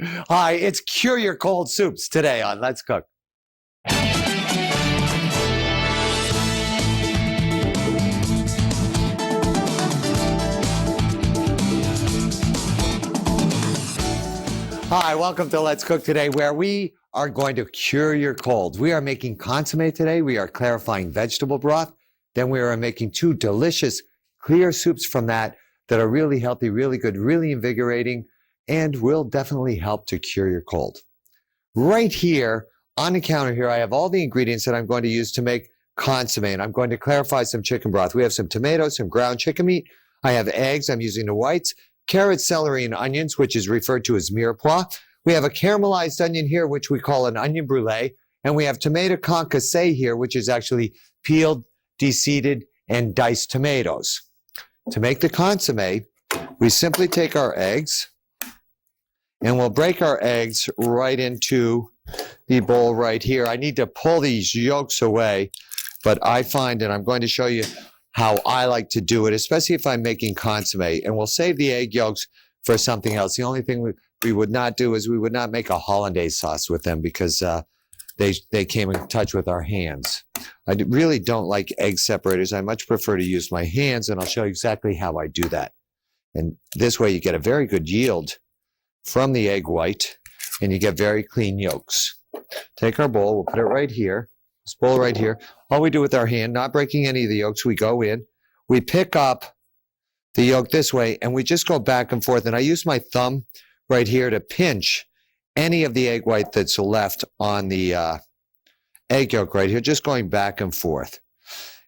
Hi, it's Cure Your Cold Soups today on Let's Cook. Hi, welcome to Let's Cook today, where we are going to cure your colds. We are making consomme today. We are clarifying vegetable broth. Then we are making two delicious clear soups from that are really healthy, really good, really invigorating, and will definitely help to cure your cold. Right here on the counter here, I have all the ingredients that I'm going to use to make consomme, and I'm going to clarify some chicken broth. We have some tomatoes, some ground chicken meat. I have eggs. I'm using the whites, carrots, celery, and onions, which is referred to as mirepoix. We have a caramelized onion here, which we call an onion brulee, and we have tomato concassé here, which is actually peeled, deseeded, and diced tomatoes. To make the consomme, we simply take our eggs, and we'll break our eggs right into the bowl right here. I need to pull these yolks away, but I find, and I'm going to show you how I like to do it, especially if I'm making consomme, and we'll save the egg yolks for something else. The only thing we would not do is we would not make a hollandaise sauce with them because they came in touch with our hands. I really don't like egg separators. I much prefer to use my hands, and I'll show you exactly how I do that. And this way you get a very good yield from the egg white, and you get very clean yolks. Take our bowl, we'll put it right here, this bowl right here. All we do with our hand, not breaking any of the yolks, we go in, we pick up the yolk this way, and we just go back and forth. And I use my thumb right here to pinch any of the egg white that's left on the egg yolk right here, just going back and forth.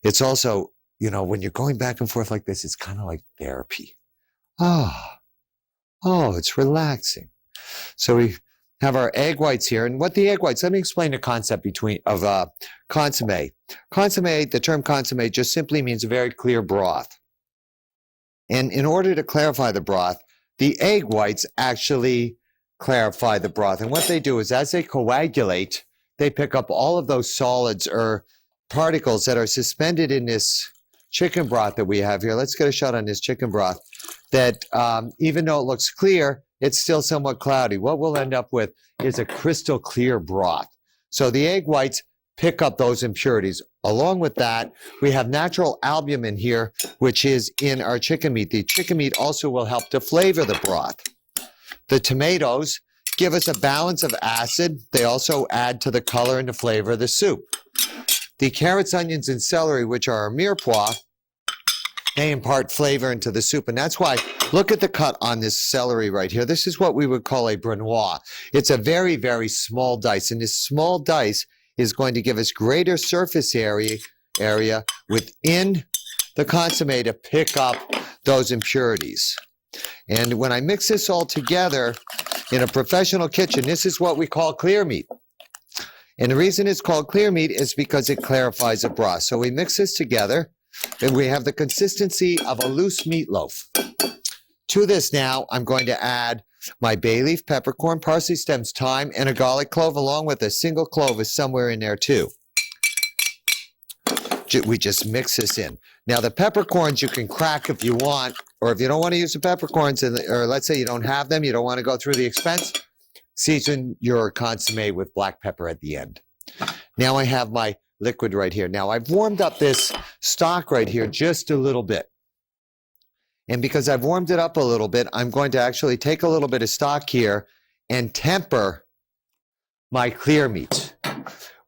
It's also, you know, when you're going back and forth like this, it's kind of like therapy. Oh, it's relaxing. So we have our egg whites here. And what the egg whites, let me explain the concept of consomme. Consomme, the term consomme just simply means a very clear broth. And in order to clarify the broth, the egg whites actually clarify the broth. And what they do is as they coagulate, they pick up all of those solids or particles that are suspended in this chicken broth that we have here. Let's get a shot on this chicken broth that even though it looks clear, it's still somewhat cloudy. What we'll end up with is a crystal clear broth. So the egg whites pick up those impurities. Along with that, we have natural albumin here, which is in our chicken meat. The chicken meat also will help to flavor the broth. The tomatoes give us a balance of acid. They also add to the color and the flavor of the soup. The carrots, onions, and celery, which are our mirepoix, they impart flavor into the soup. And that's why, look at the cut on this celery right here. This is what we would call a brunoise. It's a very, very small dice. And this small dice is going to give us greater surface area within the consomme to pick up those impurities. And when I mix this all together in a professional kitchen, this is what we call clear meat. And the reason it's called clear meat is because it clarifies the broth. So we mix this together, and we have the consistency of a loose meatloaf. To this now, I'm going to add my bay leaf, peppercorn, parsley stems, thyme, and a garlic clove, along with a single clove is somewhere in there too. We just mix this in. Now the peppercorns you can crack if you want, or if you don't want to use the peppercorns, or let's say you don't have them, you don't want to go through the expense, season your consomme with black pepper at the end. Now I have my liquid right here. Now I've warmed up this stock right here just a little bit. And because I've warmed it up a little bit, I'm going to actually take a little bit of stock here and temper my clear meat.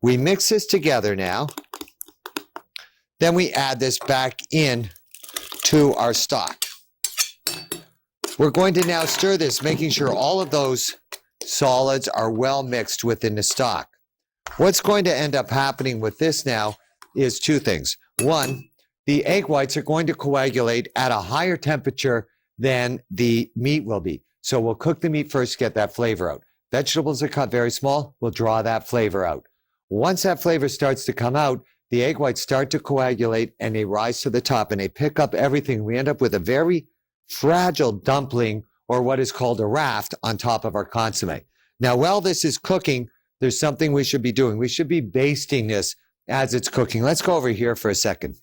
We mix this together now. Then we add this back in to our stock. We're going to now stir this, making sure all of those solids are well mixed within the stock. What's going to end up happening with this now is two things. One, the egg whites are going to coagulate at a higher temperature than the meat will be. So we'll cook the meat first, get that flavor out. Vegetables are cut very small. We'll draw that flavor out. Once that flavor starts to come out, the egg whites start to coagulate and they rise to the top and they pick up everything. We end up with a very fragile dumpling, or what is called a raft, on top of our consomme. Now, while this is cooking, there's something we should be doing. We should be basting this as it's cooking. Let's go over here for a second.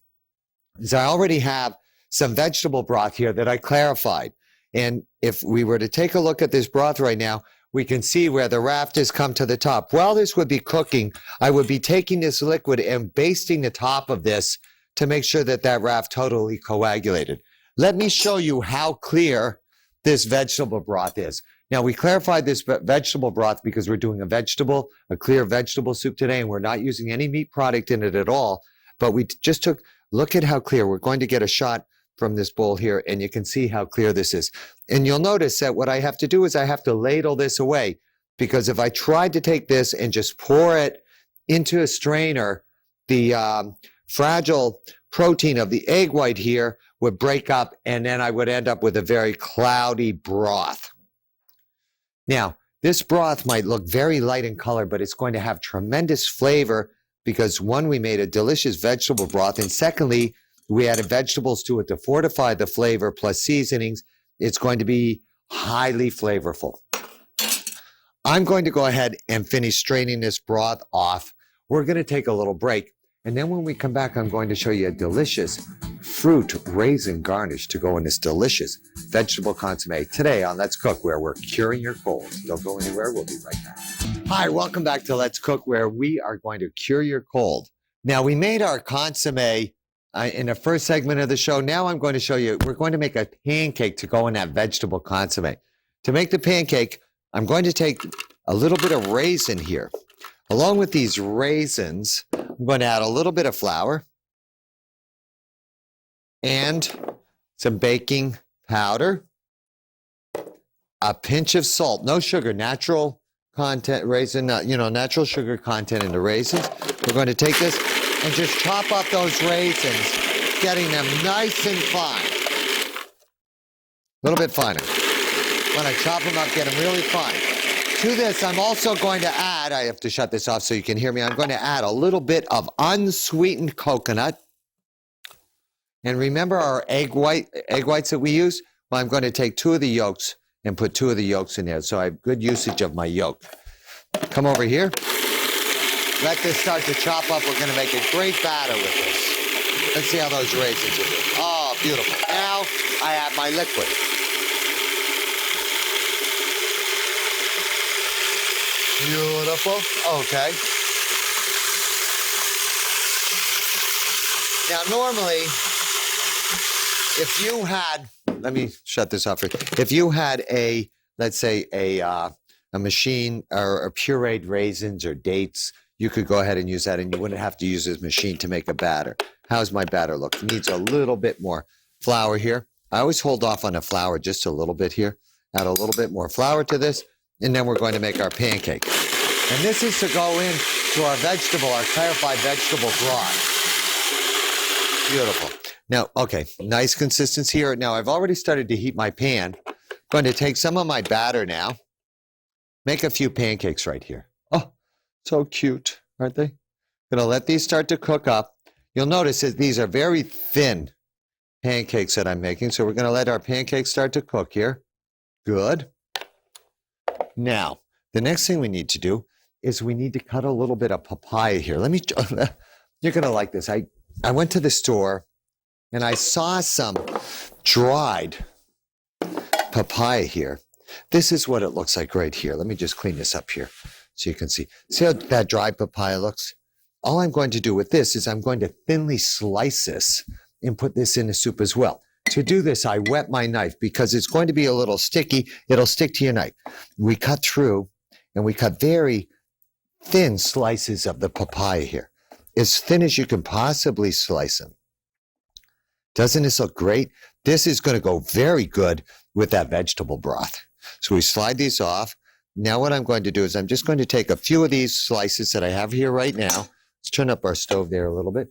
I already have some vegetable broth here that I clarified. And if we were to take a look at this broth right now, we can see where the raft has come to the top. While this would be cooking, I would be taking this liquid and basting the top of this to make sure that that raft totally coagulated. Let me show you how clear this vegetable broth is. Now, we clarified this vegetable broth because we're doing a clear vegetable soup today, and we're not using any meat product in it at all. But we just look at how clear. We're going to get a shot from this bowl here, and you can see how clear this is. And you'll notice that what I have to do is I have to ladle this away, because if I tried to take this and just pour it into a strainer, the fragile protein of the egg white here would break up, and then I would end up with a very cloudy broth. Now, this broth might look very light in color, but it's going to have tremendous flavor because, one, we made a delicious vegetable broth, and secondly, we added vegetables to it to fortify the flavor plus seasonings. It's going to be highly flavorful. I'm going to go ahead and finish straining this broth off. We're going to take a little break. And then when we come back, I'm going to show you a delicious fruit raisin garnish to go in this delicious vegetable consomme today on Let's Cook, where we're curing your colds. Don't go anywhere. We'll be right back. Hi, welcome back to Let's Cook, where we are going to cure your cold. Now, we made our consomme in the first segment of the show. Now I'm going to show you, we're going to make a pancake to go in that vegetable consomme. To make the pancake, I'm going to take a little bit of raisin here. Along with these raisins, I'm going to add a little bit of flour and some baking powder, a pinch of salt, no sugar, natural content, natural sugar content in the raisins. We're going to take this and just chop up those raisins, getting them nice and fine. A little bit finer. When I chop them up, get them really fine. To this, I'm also going to add, I have to shut this off so you can hear me, I'm going to add a little bit of unsweetened coconut. And remember our egg whites that we use? Well, I'm going to take 2 of the yolks and put 2 of the yolks in there, so I have good usage of my yolk. Come over here. Let this start to chop up. We're going to make a great batter with this. Let's see how those raisins are doing. Oh, beautiful. Now I add my liquid. Beautiful. Okay. Now, normally, if you had, let me shut this off. If you had let's say a machine or pureed raisins or dates, you could go ahead and use that, and you wouldn't have to use this machine to make a batter. How's my batter look? It needs a little bit more flour here. I always hold off on the flour just a little bit here. Add a little bit more flour to this, and then we're going to make our pancake. And this is to go in to our clarified vegetable broth. Beautiful. Now, okay, nice consistency here. Now, I've already started to heat my pan. I'm going to take some of my batter now, make a few pancakes right here. Oh, so cute, aren't they? Going to let these start to cook up. You'll notice that these are very thin pancakes that I'm making, so we're going to let our pancakes start to cook here. Good. Now, the next thing we need to do is we need to cut a little bit of papaya here. You're going to like this. I went to the store and I saw some dried papaya here. This is what it looks like right here. Let me just clean this up here so you can see. See how that dried papaya looks? All I'm going to do with this is I'm going to thinly slice this and put this in the soup as well. To do this, I wet my knife because it's going to be a little sticky. It'll stick to your knife. We cut through and we cut very thin slices of the papaya here. As thin as you can possibly slice them. Doesn't this look great? This is going to go very good with that vegetable broth. So we slide these off. Now what I'm going to do is I'm just going to take a few of these slices that I have here right now. Let's turn up our stove there a little bit.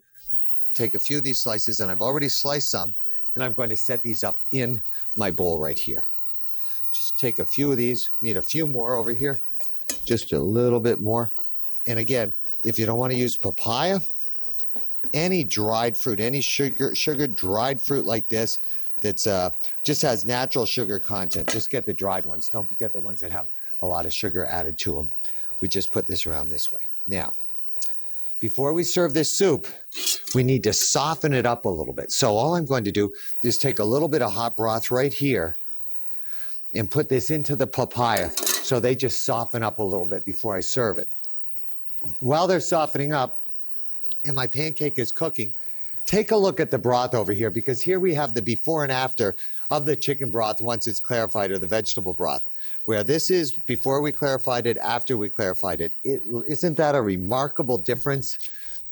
I'll take a few of these slices, and I've already sliced some, and I'm going to set these up in my bowl right here. Just take a few of these. Need a few more over here. Just a little bit more. And again, if you don't want to use papaya, any dried fruit, any sugar dried fruit like this, that's just has natural sugar content. Just get the dried ones. Don't get the ones that have a lot of sugar added to them. We just put this around this way. Now, before we serve this soup, we need to soften it up a little bit. So all I'm going to do is take a little bit of hot broth right here and put this into the papaya So they just soften up a little bit before I serve it. While they're softening up and my pancake is cooking, take a look at the broth over here, because here we have the before and after of the chicken broth once it's clarified, or the vegetable broth, where this is before we clarified it, after we clarified it. Isn't that a remarkable difference?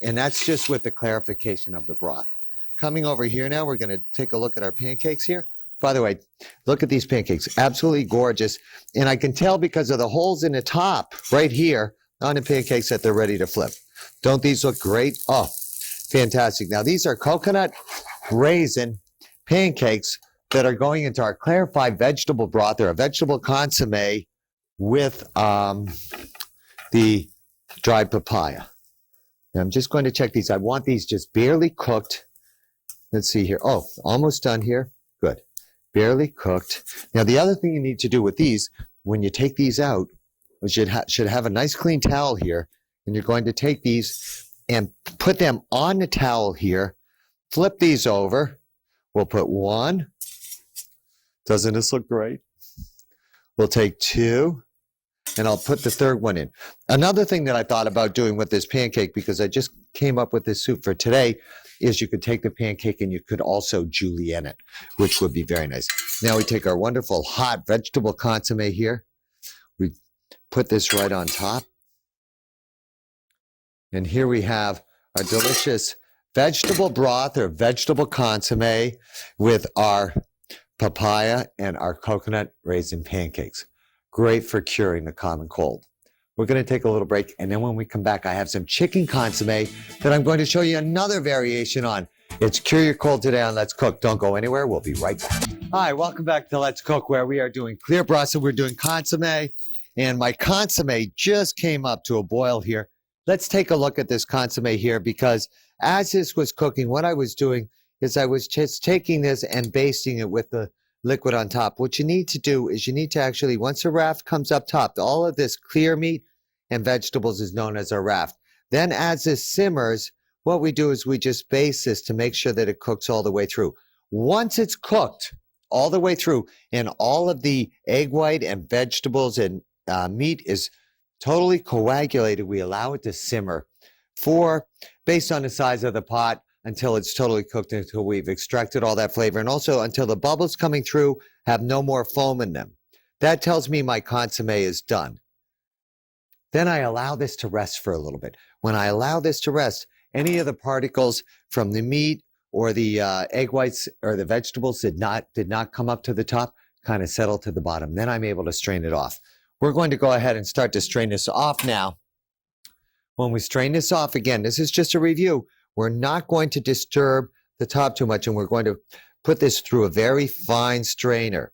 And that's just with the clarification of the broth. Coming over here now, we're going to take a look at our pancakes here. By the way, look at these pancakes. Absolutely gorgeous. And I can tell because of the holes in the top right here on the pancakes that they're ready to flip. Don't these look great? Oh, fantastic. Now, these are coconut raisin pancakes that are going into our clarified vegetable broth, or a vegetable consomme with the dried papaya. Now, I'm just going to check these. I want these just barely cooked. Let's see here. Oh, almost done here. Good. Barely cooked. Now, the other thing you need to do with these, when you take these out, you should have a nice clean towel here, and you're going to take these and put them on the towel here. Flip these over. We'll put one. Doesn't this look great? We'll take two, and I'll put the third one in. Another thing that I thought about doing with this pancake, because I just came up with this soup for today, is you could take the pancake and you could also julienne it, which would be very nice. Now we take our wonderful hot vegetable consomme here. We put this right on top. And here we have our delicious vegetable broth, or vegetable consomme, with our papaya and our coconut raisin pancakes. Great for curing the common cold. We're going to take a little break, and then when we come back, I have some chicken consomme that I'm going to show you another variation on. It's Cure Your Cold today on Let's Cook. Don't go anywhere. We'll be right back. Hi, welcome back to Let's Cook, where we are doing clear broth, and we're doing consomme. And my consomme just came up to a boil here. Let's take a look at this consomme here, because as this was cooking, what I was doing is I was just taking this and basting it with the liquid on top. What you need to do is you need to actually, once a raft comes up top, all of this clear meat and vegetables is known as a raft. Then as this simmers, what we do is we just baste this to make sure that it cooks all the way through. Once it's cooked all the way through and all of the egg white and vegetables and meat is totally coagulated, we allow it to simmer for, based on the size of the pot, until it's totally cooked, until we've extracted all that flavor, and also until the bubbles coming through have no more foam in them. That tells me my consomme is done. Then I allow this to rest for a little bit. When I allow this to rest, any of the particles from the meat or the egg whites or the vegetables did not come up to the top, kind of settle to the bottom. Then I'm able to strain it off. We're going to go ahead and start to strain this off now. When we strain this off, again, this is just a review. We're not going to disturb the top too much, and we're going to put this through a very fine strainer.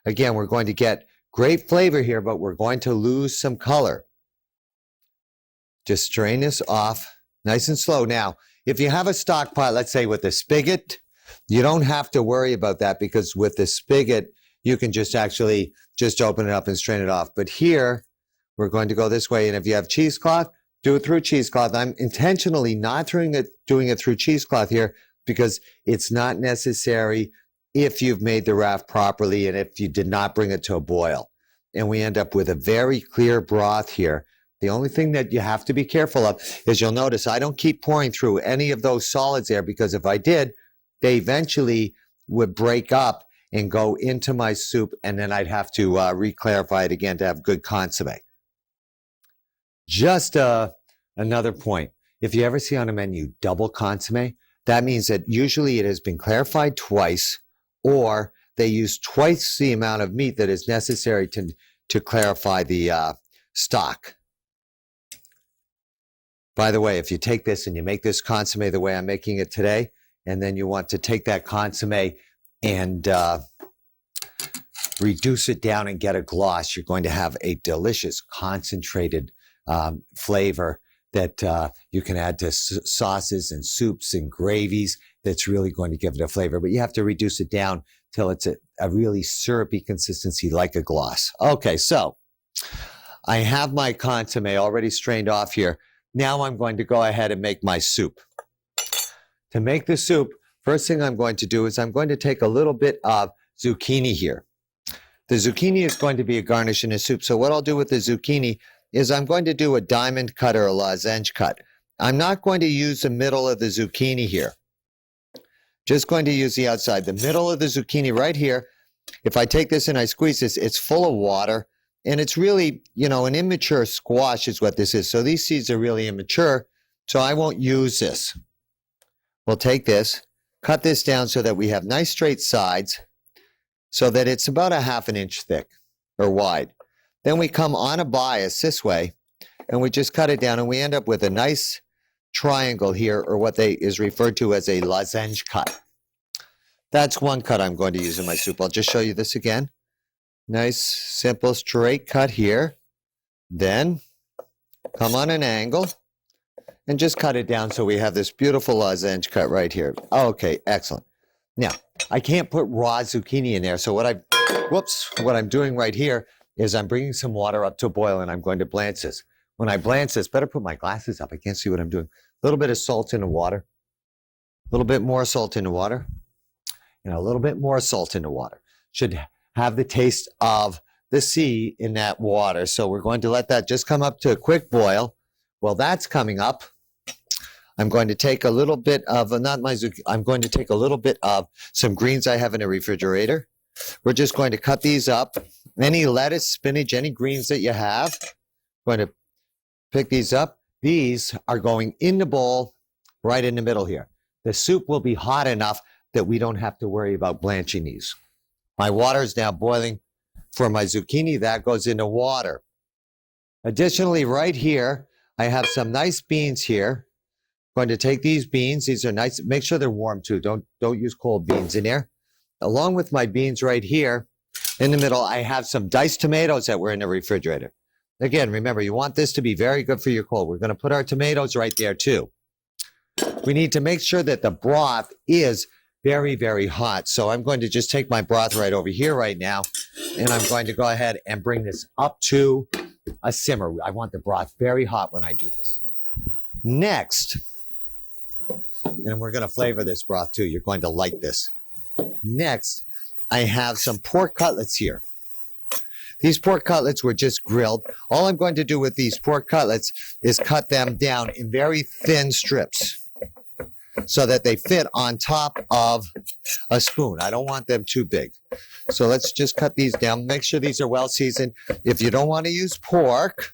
Again, we're going to get great flavor here, but we're going to lose some color. Just strain this off nice and slow. Now, if you have a stock pot, let's say with a spigot, you don't have to worry about that, because with the spigot, you can just actually just open it up and strain it off. But here, we're going to go this way, and if you have cheesecloth, do it through cheesecloth. I'm intentionally not doing it through cheesecloth here, because it's not necessary if you've made the raft properly and if you did not bring it to a boil. And we end up with a very clear broth here. The only thing that you have to be careful of is, you'll notice I don't keep pouring through any of those solids there, because if I did, they eventually would break up and go into my soup, and then I'd have to re-clarify it again to have good consomme. Just another point. If you ever see on a menu double consomme, that means that usually it has been clarified twice, or they use twice the amount of meat that is necessary to clarify the stock. By the way, if you take this and you make this consomme the way I'm making it today, and then you want to take that consomme and reduce it down and get a gloss, you're going to have a delicious concentrated flavor that you can add to sauces and soups and gravies. That's really going to give it a flavor, but you have to reduce it down till it's a really syrupy consistency, like a gloss. Okay, so I have my consomme already strained off here. Now I'm going to go ahead and make my soup. To make the soup, first thing I'm going to do is I'm going to take a little bit of zucchini here. The zucchini is going to be a garnish in a soup. So what I'll do with the zucchini is I'm going to do a diamond cut or a lozenge cut. I'm not going to use the middle of the zucchini here. Just going to use the outside. The middle of the zucchini right here. If I take this and I squeeze this, it's full of water. And it's really, an immature squash is what this is. So these seeds are really immature. So I won't use this. We'll take this, cut this down so that we have nice straight sides so that it's about a ½ inch thick or wide. Then we come on a bias this way and we just cut it down and we end up with a nice triangle here, or what is referred to as a lozenge cut. That's one cut I'm going to use in my soup. I'll just show you this again. Nice, simple, straight cut here. Then come on an angle and just cut it down so we have this beautiful lozenge cut right here. Okay, excellent. Now, I can't put raw zucchini in there, so what I'm doing right here is I'm bringing some water up to a boil and I'm going to blanch this. When I blanch this, better put my glasses up. I can't see what I'm doing. A little bit of salt in the water, a little bit more salt in the water, and a little bit more salt in the water. Should have the taste of the sea in that water. So we're going to let that just come up to a quick boil. Well, that's coming up. I'm going to take a little bit of, I'm going to take a little bit of some greens I have in a refrigerator. We're just going to cut these up. Any lettuce, spinach, any greens that you have. I'm going to pick these up. These are going in the bowl right in the middle here. The soup will be hot enough that we don't have to worry about blanching these. My water is now boiling for my zucchini. That goes into water. Additionally, right here, I have some nice beans here. Going to take these beans. These are nice. Make sure they're warm too. Don't use cold beans in there. Along with my beans right here, in the middle, I have some diced tomatoes that were in the refrigerator. Again, remember, you want this to be very good for your cold. We're going to put our tomatoes right there too. We need to make sure that the broth is very, very hot. So I'm going to just take my broth right over here right now, and I'm going to go ahead and bring this up to a simmer. I want the broth very hot when I do this. Next, and we're going to flavor this broth too. You're going to like this. Next, I have some pork cutlets here. These pork cutlets were just grilled. All I'm going to do with these pork cutlets is cut them down in very thin strips so that they fit on top of a spoon. I don't want them too big. So let's just cut these down. Make sure these are well seasoned. If you don't want to use pork,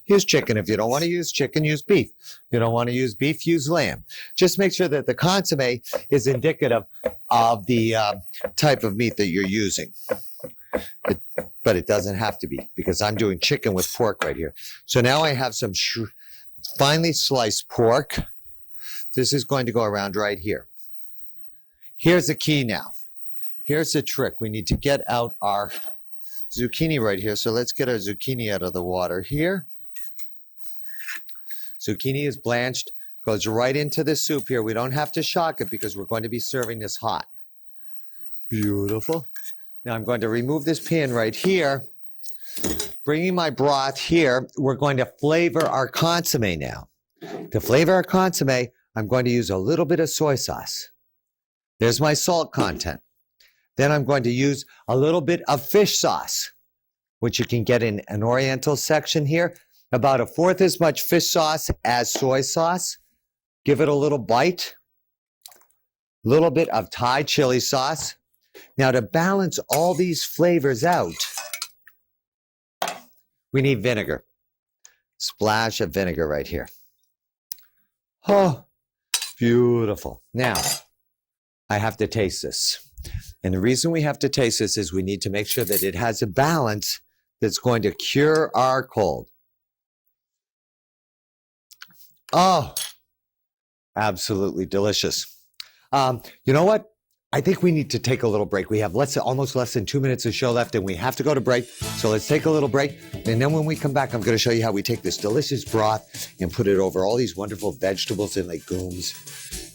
use chicken. If you don't want to use chicken, use beef. If you don't want to use beef, use lamb. Just make sure that the consommé is indicative of the type of meat that you're using. But it doesn't have to be, because I'm doing chicken with pork right here. So now I have some finely sliced pork. This is going to go around right here. Here's the key now. Here's the trick. We need to get out our zucchini right here. So let's get our zucchini out of the water here. Zucchini is blanched, goes right into the soup here. We don't have to shock it because we're going to be serving this hot. Beautiful. Now I'm going to remove this pan right here. Bringing my broth here, we're going to flavor our consommé now. To flavor our consommé, I'm going to use a little bit of soy sauce. There's my salt content. Then I'm going to use a little bit of fish sauce, which you can get in an Oriental section here. About 1/4 as much fish sauce as soy sauce. Give it a little bite. A little bit of Thai chili sauce. Now, to balance all these flavors out, we need vinegar. Splash of vinegar right here. Oh, beautiful. Now, I have to taste this. And the reason we have to taste this is we need to make sure that it has a balance that's going to cure our cold. Oh, absolutely delicious. You know what? I think we need to take a little break. We have almost less than 2 minutes of show left, and we have to go to break. So let's take a little break. And then when we come back, I'm going to show you how we take this delicious broth and put it over all these wonderful vegetables and legumes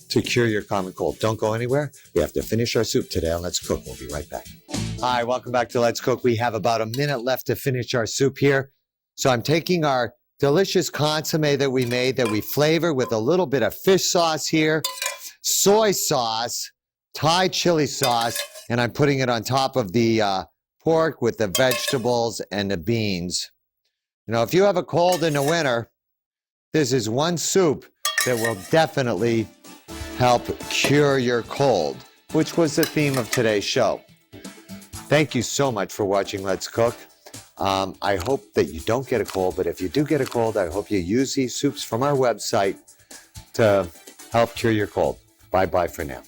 to cure your common cold. Don't go anywhere. We have to finish our soup today on Let's Cook. We'll be right back. Hi, welcome back to Let's Cook. We have about a minute left to finish our soup here. So I'm taking our delicious consommé that we made, that we flavor with a little bit of fish sauce here, soy sauce, Thai chili sauce, and I'm putting it on top of the pork with the vegetables and the beans. You know, if you have a cold in the winter, this is one soup that will definitely help cure your cold, which was the theme of today's show. Thank you so much for watching Let's Cook. I hope that you don't get a cold, but if you do get a cold, I hope you use these soups from our website to help cure your cold. Bye-bye for now.